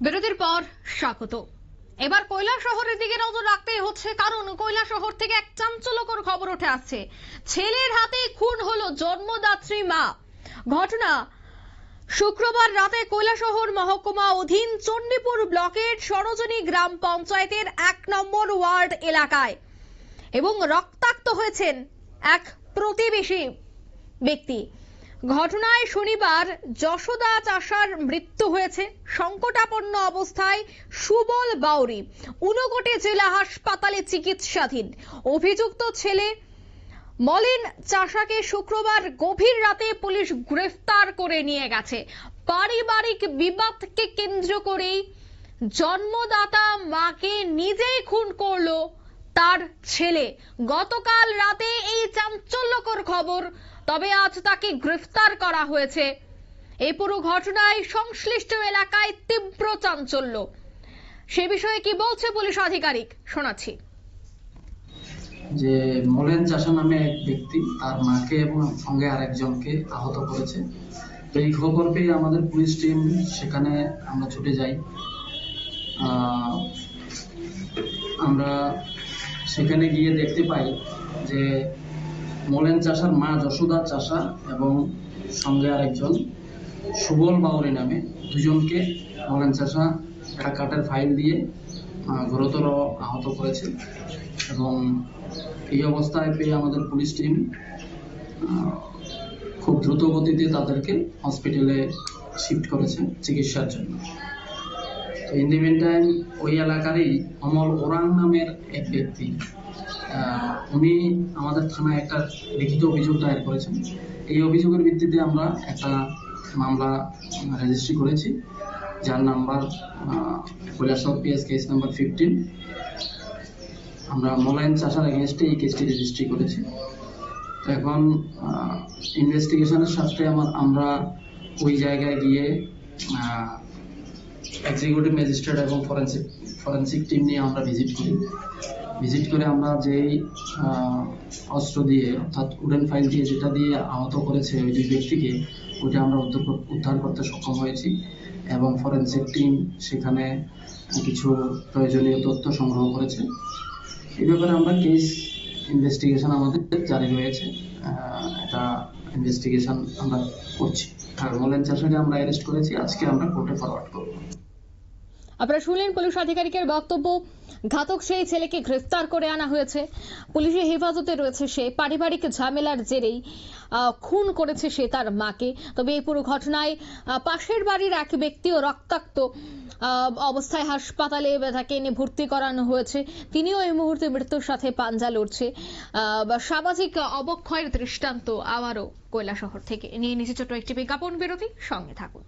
বিরতির পর স্বাগত। এবার কৈলাসহরের দিকে নজর রাখতে হচ্ছে, কারণ কৈলাসহর থেকে এক চাঞ্চল্যকর খবর উঠে আসছে। ছেলের হাতে খুন হলো জন্মদাত্রী মা। ঘটনা শুক্রবার রাতে কৈলাসহর মহকুমা অধীন চণ্ডীপুর ব্লকের সরোজনী গ্রাম পঞ্চায়েতের 1 নম্বর ওয়ার্ড এলাকায়, এবং রক্তাক্ত হয়েছেন এক প্রতিবেশী ব্যক্তি। ঘটনায় শনিবার যশোদা চাষার মৃত্যু হয়েছে। সংকটাপন্ন অবস্থায় সুবল বাউরি ঊনকোটি জেলা হাসপাতালে চিকিৎসাধীন। অভিযুক্ত ছেলে মলিন চাষাকে শুক্রবার গভীর রাতে পুলিশ গ্রেফতার করে নিয়ে গেছে। পারিবারিক বিবাদকে কেন্দ্র করেই জন্মদাতা মাকে নিজেই খুন করলো তার ছেলে। গতকাল রাতে এই চাঞ্চল্যকর খবর, তবে আজ তাকে গ্রেফতার করা হয়েছে। এই পুরো ঘটনায় সংশ্লিষ্ট এলাকায় তীব্র চাঞ্চল্য। সে বিষয়ে কি বলছে পুলিশ আধিকারিক, শোনাচ্ছি। যে মলেন চাষা নামে এক ব্যক্তি তার মাকে এবং সঙ্গে আরেকজনকে আহত করেছে। তো এই খবর পেয়ে আমাদের পুলিশ টিম সেখানে আমরা ছুটে যাই। আমরা সেখানে গিয়ে দেখতে পাই যে মলেন চাষার মা যশোদা চাষা এবং সঙ্গে আরেকজন সুবল বাউরি নামে দুজনকে মলেন চাষা একটা কাঠের ফাইল দিয়ে গুরুতর আহত করেছে। এবং এই অবস্থায় পেয়ে আমাদের পুলিশ টিম খুব দ্রুত গতিতে তাদেরকে হসপিটালে শিফট করেছে চিকিৎসার জন্য। ইন দি মিন টাইম ওই এলাকারই অমল ওরাং নামের এক ব্যক্তি, উনি আমাদের থানায় একটা লিখিত অভিযোগ দায়ের করেছেন। এই অভিযোগের ভিত্তিতে আমরা একটা মামলা রেজিস্ট্রি করেছি, যার number Kailashahar PS case number 15। আমরা মলাইন চাষার এগেনস্টে এই কেসটি রেজিস্ট্রি করেছি। তো এখন ইনভেস্টিগেশনের সাথে আমরা ওই জায়গায় গিয়ে এক্সিকিউটিভ ম্যাজিস্ট্রেট এবং ফরেন্সিক টিম নিয়ে আমরা ভিজিট করে আমরা যেই অস্ত্র দিয়ে অর্থাৎ উডেন ফাইল দিয়ে যেটা দিয়ে আহত করেছে ওই দুই ব্যক্তিকে, ওইটা আমরা উদ্ধার করতে সক্ষম হয়েছি। এবং ফরেন্সিক টিম সেখানে কিছু প্রয়োজনীয় তথ্য সংগ্রহ করেছে। এই ব্যাপারে আমরা কেস ইনভেস্টিগেশন আমাদের জারি রয়েছে, এটা ইনভেস্টিগেশন আমরা করছি। আর মলেন চাষাকে আমরা অ্যারেস্ট করেছি, আজকে আমরা কোর্টে ফরওয়ার্ড করব। আপনারা শুনলেন পুলিশ আধিকারিকের বক্তব্য। ঘাতক সেই ছেলেকে গ্রেফতার করে আনা হয়েছে, পুলিশের হেফাজতে রয়েছে সে। পারিবারিক ঝামেলার জেরেই খুন করেছে সে তার মাকে। তবে এই পুরো ঘটনায় পাশের বাড়ির এক ব্যক্তিও রক্তাক্ত অবস্থায় হাসপাতালে তাকে এনে ভর্তি করানো হয়েছে। তিনিও এই মুহূর্তে মৃত্যুর সাথে পাঞ্জা লড়ছে। সামাজিক অবক্ষয়ের দৃষ্টান্ত আবারও কৈলাসহর থেকে। নিয়ে নিচে ছোট্ট একটি বিজ্ঞাপন বিরতি, সঙ্গে থাকুন।